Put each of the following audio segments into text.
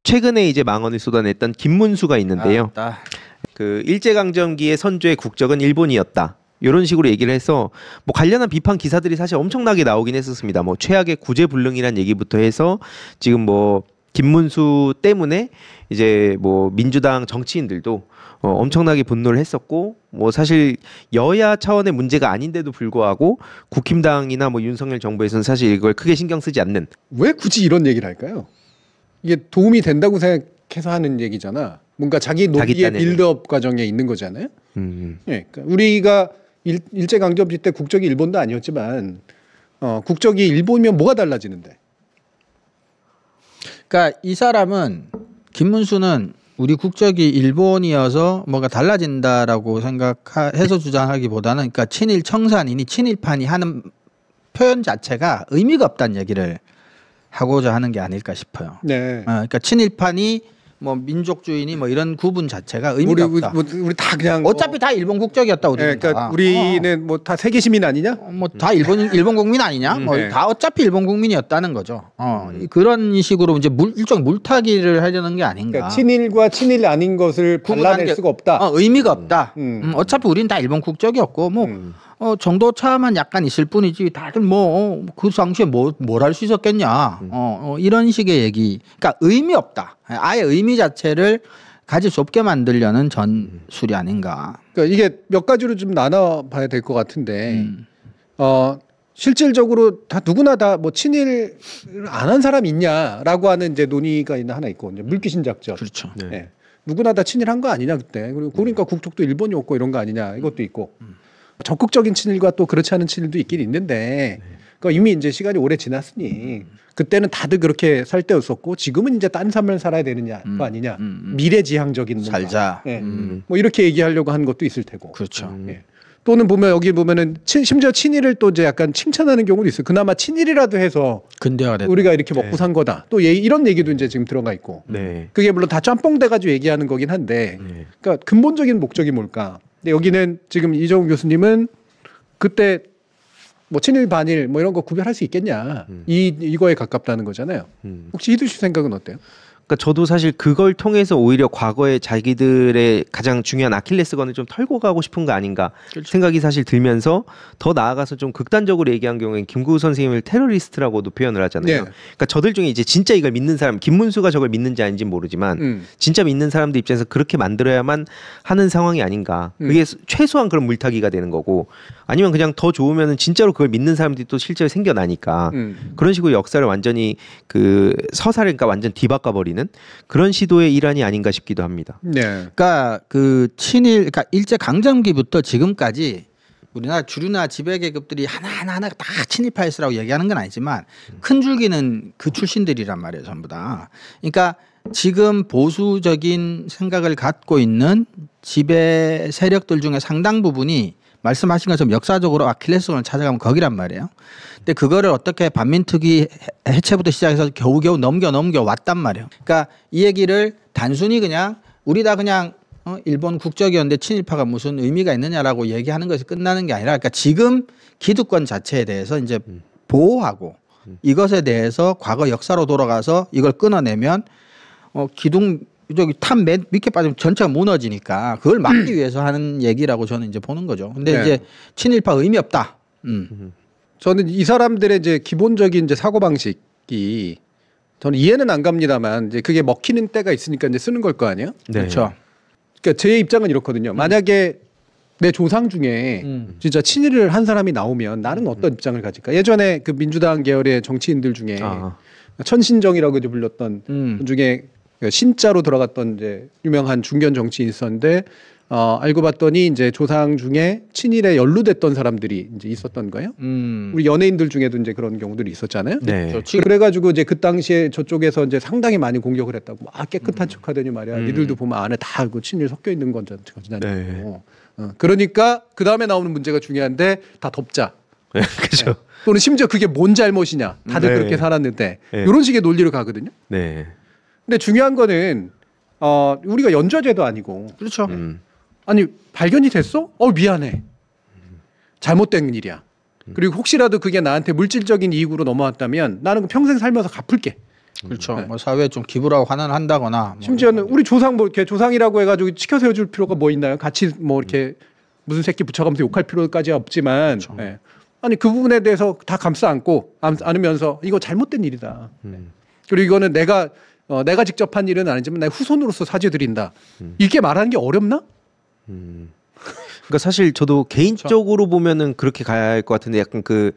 최근에 이제 망언을 쏟아냈던 김문수가 있는데요. 그 일제강점기의 선조의 국적은 일본이었다. 이런 식으로 얘기를 해서 뭐 관련한 비판 기사들이 사실 엄청나게 나오긴 했었습니다. 뭐 최악의 구제불능이란 얘기부터 해서 지금 뭐 김문수 때문에 이제 뭐 민주당 정치인들도 엄청나게 분노를 했었고 뭐 사실 여야 차원의 문제가 아닌데도 불구하고 국힘당이나 뭐 윤석열 정부에서는 사실 이걸 크게 신경 쓰지 않는. 왜 굳이 이런 얘기를 할까요? 이게 도움이 된다고 생각해서 하는 얘기잖아. 뭔가 자기 노기의 빌드업 과정에 있는 거잖아요. 예, 그러니까 우리가 일제강점기 때 국적이 일본도 아니었지만 국적이 일본이면 뭐가 달라지는데? 그러니까 이 사람은 김문수는 우리 국적이 일본이어서 뭐가 달라진다라고 생각해서 주장하기보다는 그러니까 친일 청산이니 친일판이 하는 표현 자체가 의미가 없다는 얘기를 하고자 하는 게 아닐까 싶어요. 네. 그러니까 친일판이 뭐 민족주의니 뭐 이런 구분 자체가 의미가 없다. 우리 다 그냥 어차피 다 일본 국적이었다 우리는. 네, 그러니까 우리는 뭐 다 세계 시민 아니냐? 뭐 다 일본 국민 아니냐? 뭐 다 어차피 일본 국민이었다는 거죠. 그런 식으로 이제 일종의 물타기를 하려는 게 아닌가. 그러니까 친일과 친일 아닌 것을 발라낼 수가 없다. 의미가 없다. 어차피 우리는 다 일본 국적이었고 뭐. 정도 차만 약간 있을 뿐이지 다들 뭐 그 당시에 뭘 할 수 있었겠냐 이런 식의 얘기. 그러니까 의미 없다. 아예 의미 자체를 가질 수 없게 만들려는 전술이 아닌가. 그러니까 이게 몇 가지로 좀 나눠봐야 될 것 같은데 실질적으로 다 누구나 다 뭐 친일을 안 한 사람 있냐라고 하는 이제 논의가 하나 있거든요. 물귀신 작전. 그렇죠. 네. 네. 누구나 다 친일한 거 아니냐 그때. 그리고 그러니까 국적도 일본이었고 이런 거 아니냐 이것도 있고. 적극적인 친일과 또 그렇지 않은 친일도 있긴 있는데 그러니까 이미 이제 시간이 오래 지났으니 그때는 다들 그렇게 살 때였었고 지금은 이제 딴 삶을 살아야 되느냐 거 아니냐 미래지향적인 뭔가. 살자. 네. 뭐 이렇게 얘기하려고 하는 것도 있을 테고. 그렇죠. 예. 또는 보면 여기 보면은 심지어 친일을 또 이제 약간 칭찬하는 경우도 있어요. 그나마 친일이라도 해서 근대화가 됐다. 우리가 이렇게 먹고 산 거다. 또 이런 얘기도 이제 지금 들어가 있고. 네. 그게 물론 다 짬뽕 돼가지고 얘기하는 거긴 한데, 그러니까 근본적인 목적이 뭘까? 근데 여기는 지금 이정훈 교수님은 그때 뭐 친일 반일 뭐 이런 거 구별할 수 있겠냐 이거에 가깝다는 거잖아요. 혹시 희두 씨 생각은 어때요? 그러니까 저도 사실 그걸 통해서 오히려 과거에 자기들의 가장 중요한 아킬레스건을 좀 털고 가고 싶은 거 아닌가 그렇죠. 생각이 사실 들면서 더 나아가서 좀 극단적으로 얘기한 경우엔 김구우 선생님을 테러리스트라고도 표현을 하잖아요. 네. 그러니까 저들 중에 이제 진짜 이걸 믿는 사람, 김문수가 저걸 믿는지 아닌지는 모르지만 진짜 믿는 사람들 입장에서 그렇게 만들어야만 하는 상황이 아닌가. 그게 최소한 그런 물타기가 되는 거고 아니면 그냥 더 좋으면은 진짜로 그걸 믿는 사람들이 또 실제로 생겨나니까 그런 식으로 역사를 완전히 그 서사를 그러니까 완전 뒤바꿔 버리는 그런 시도의 일환이 아닌가 싶기도 합니다. 네. 그러니까 그 친일, 그러니까 일제 강점기부터 지금까지 우리나라 주류나 지배 계급들이 하나하나 다 친일파였으라고 얘기하는 건 아니지만 큰 줄기는 그 출신들이란 말이에요, 전부 다. 그러니까 지금 보수적인 생각을 갖고 있는 지배 세력들 중에 상당 부분이 말씀하신 것처럼 역사적으로 아킬레스건을 찾아가면 거기란 말이에요. 근데 그거를 어떻게 반민특위 해체부터 시작해서 겨우겨우 넘겨 왔단 말이에요. 그러니까 이 얘기를 단순히 그냥 우리 다 그냥 일본 국적이었는데 친일파가 무슨 의미가 있느냐라고 얘기하는 것이 끝나는 게 아니라 그러니까 지금 기득권 자체에 대해서 이제 보호하고 이것에 대해서 과거 역사로 돌아가서 이걸 끊어내면 기둥 저기 탑 맨 밑에 빠지면 전체가 무너지니까 그걸 막기 위해서 하는 얘기라고 저는 이제 보는 거죠. 근데 네. 이제 친일파 의미 없다. 저는 이 사람들의 이제 기본적인 이제 사고 방식이 저는 이해는 안 갑니다만 이제 그게 먹히는 때가 있으니까 이제 쓰는 걸 거 아니에요? 네. 그렇죠. 그러니까 제 입장은 이렇거든요. 만약에 내 조상 중에 진짜 친일을 한 사람이 나오면 나는 어떤 입장을 가질까? 예전에 그 민주당 계열의 정치인들 중에 천신정이라고 이제 불렸던 분 중에 신자로 돌아갔던 이제 유명한 중견 정치인이 있었는데 알고 봤더니 이제 조상 중에 친일에 연루됐던 사람들이 이제 있었던 거예요. 우리 연예인들 중에도 이제 그런 경우들이 있었잖아요. 네. 그래가지고 이제 그 당시에 저쪽에서 이제 상당히 많이 공격을 했다고 막 깨끗한 척하더니 말이야. 니들도 보면 안에 다 그 친일 섞여 있는 건지 네. 그러니까 그 다음에 나오는 문제가 중요한데 다 덮자. 네, 그렇죠. 또는 심지어 그게 뭔 잘못이냐. 다들 그렇게 살았는데 이런 식의 논리로 가거든요. 네. 근데 중요한 거는 우리가 연좌제도 아니고 그렇죠. 아니 발견이 됐어? 미안해. 잘못된 일이야. 그리고 혹시라도 그게 나한테 물질적인 이익으로 넘어왔다면 나는 평생 살면서 갚을게. 그렇죠. 네. 뭐 사회에 좀 기부를 하고 환원한다거나. 심지어는 우리 조상 뭐 이렇게 조상이라고 해가지고 치켜 세워줄 필요가 뭐 있나요? 같이 뭐 이렇게 무슨 새끼 붙여가면서 욕할 필요까지 없지만. 그렇죠. 네. 아니 그 부분에 대해서 다 감싸 안고 안으면서 이거 잘못된 일이다. 그리고 이거는 내가 직접 한 일은 아니지만 내 후손으로서 사죄드린다. 이렇게 말하는 게 어렵나? 그러니까 사실 저도 개인적으로 보면은 그렇게 가야 할 것 같은데 약간 그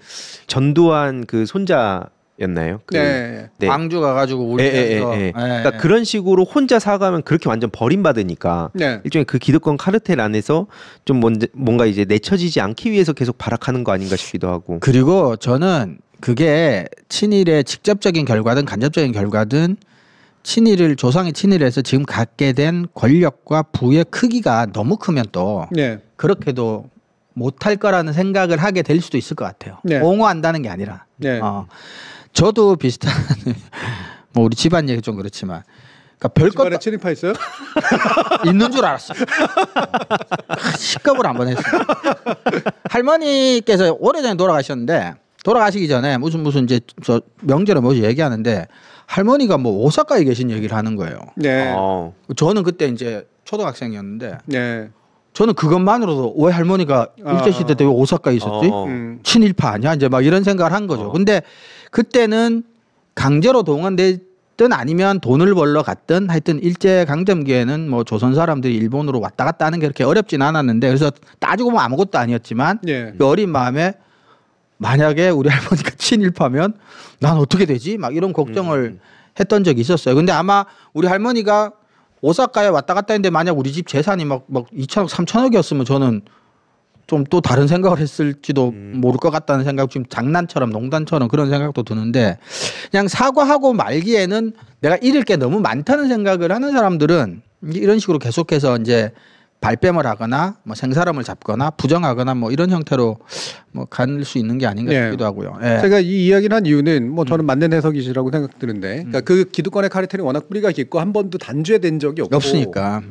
전두환 그 손자였나요? 네. 광주 가가지고 울면서 그러니까 그런 식으로 혼자 사과하면 그렇게 완전 버림받으니까 일종의 그 기득권 카르텔 안에서 좀 뭔가 이제 내쳐지지 않기 위해서 계속 발악하는 거 아닌가 싶기도 하고. 그리고 저는 그게 친일의 직접적인 결과든 간접적인 결과든 조상이 친일해서 지금 갖게 된 권력과 부의 크기가 너무 크면 또 그렇게도 못할 거라는 생각을 하게 될 수도 있을 것 같아요. 옹호한다는 게 아니라. 저도 비슷한 뭐 우리 집안 얘기 좀 그렇지만 그러니까 별것 집안에 친일파 있어요? 있는 줄 알았어. 식겁을 한번 했어요. 할머니께서 오래전에 돌아가셨는데 돌아가시기 전에 무슨 이제 저 명절에 뭐지 얘기하는데 할머니가 뭐 오사카에 계신 얘기를 하는 거예요. 저는 그때 이제 초등학생이었는데 저는 그것만으로도 왜 할머니가 일제시대 때 왜 오사카에 있었지? 친일파 아니야? 이제 막 이런 생각을 한 거죠. 근데 그때는 강제로 동원됐든 아니면 돈을 벌러 갔든 하여튼 일제 강점기에는 뭐 조선 사람들이 일본으로 왔다 갔다 하는 게 그렇게 어렵진 않았는데 그래서 따지고 보면 아무것도 아니었지만 그 어린 마음에 만약에 우리 할머니가 친일파면 난 어떻게 되지? 막 이런 걱정을 했던 적이 있었어요. 근데 아마 우리 할머니가 오사카에 왔다 갔다 했는데 만약 우리 집 재산이 막 2천억, 3천억이었으면 저는 좀 또 다른 생각을 했을지도 모를 것 같다는 생각, 지금 장난처럼 농담처럼 그런 생각도 드는데 그냥 사과하고 말기에는 내가 잃을 게 너무 많다는 생각을 하는 사람들은 이런 식으로 계속해서 이제 발뺌을 하거나 뭐 생사람을 잡거나 부정하거나 뭐 이런 형태로 뭐 갈 수 있는 게 아닌가 싶기도 하고요. 제가 이 이야기를 한 이유는 뭐 저는 맞는 해석이시라고 생각드는데 그러니까 그 기득권의 카르텔이 워낙 뿌리가 깊고 한 번도 단죄된 적이 없으니까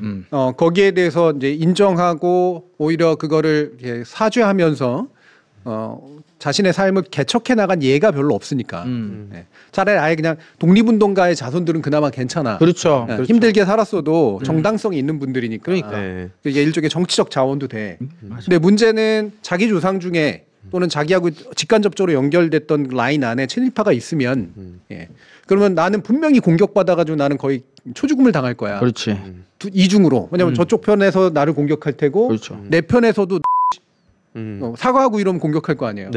거기에 대해서 이제 인정하고 오히려 그거를 사죄하면서 자신의 삶을 개척해 나간 예가 별로 없으니까 차라리 아예 그냥 독립운동가의 자손들은 그나마 괜찮아. 그렇죠. 힘들게 살았어도 정당성이 있는 분들이니까. 그러니까. 이게 일종의 정치적 자원도 돼. 근데 문제는 자기 조상 중에 또는 자기하고 직간접적으로 연결됐던 라인 안에 친일파가 있으면 그러면 나는 분명히 공격받아가지고 나는 거의 초죽음을 당할 거야. 그렇지. 이중으로. 왜냐면 저쪽 편에서 나를 공격할 테고 내 편에서도 사과하고 이러면 공격할 거 아니에요.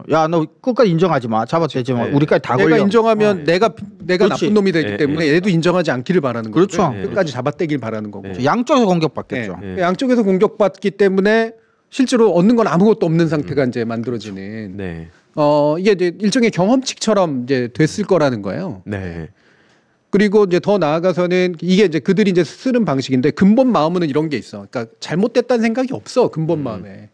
야, 너 끝까지 인정하지 마. 잡아떼지 마. 우리까지 다 걸려. 내가 인정하면 내가 나쁜 놈이 되기 때문에 얘도 인정하지 않기를 바라는 거죠. 그렇죠. 끝까지 잡아떼길 바라는 거고. 양쪽에서 공격받겠죠. 양쪽에서 공격받기 때문에 실제로 얻는 건 아무것도 없는 상태가 이제 만들어지는. 이게 이제 일종의 경험칙처럼 이제 됐을 거라는 거예요. 그리고 이제 더 나아가서는 이게 이제 그들이 이제 쓰는 방식인데 근본 마음은 이런 게 있어. 그러니까 잘못됐다는 생각이 없어. 근본 마음에.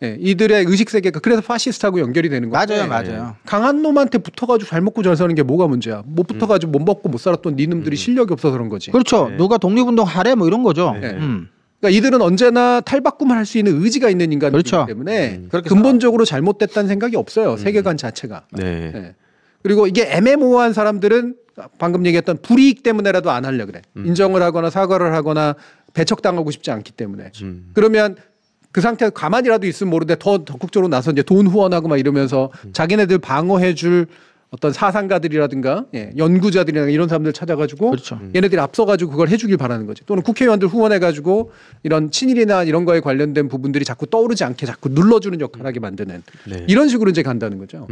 이들의 의식 세계가 그래서 파시스트하고 연결이 되는 거예요. 맞아요. 강한 놈한테 붙어가지고 잘 먹고 잘 사는 게 뭐가 문제야? 못 붙어가지고 못 먹고 못 살았던 네 놈들이 실력이 없어서 그런 거지. 그렇죠. 누가 독립운동 하래 뭐 이런 거죠. 그러니까 이들은 언제나 탈바꿈을 할 수 있는 의지가 있는 인간이기 때문에 근본적으로 잘못됐다는 생각이 없어요. 세계관 자체가. 그리고 이게 애매모호한 사람들은 방금 얘기했던 불이익 때문에라도 안 하려고 그래. 인정을 하거나 사과를 하거나 배척당하고 싶지 않기 때문에. 그러면 그 상태에서 가만히라도 있으면 모르는데 더 적극적으로 나서 이제 돈 후원하고 막 이러면서 자기네들 방어해줄 어떤 사상가들이라든가 연구자들이나 이런 사람들 찾아가지고 얘네들이 앞서가지고 그걸 해주길 바라는 거지. 또는 국회의원들 후원해가지고 이런 친일이나 이런 거에 관련된 부분들이 자꾸 떠오르지 않게 자꾸 눌러주는 역할을 하게 만드는 이런 식으로 이제 간다는 거죠.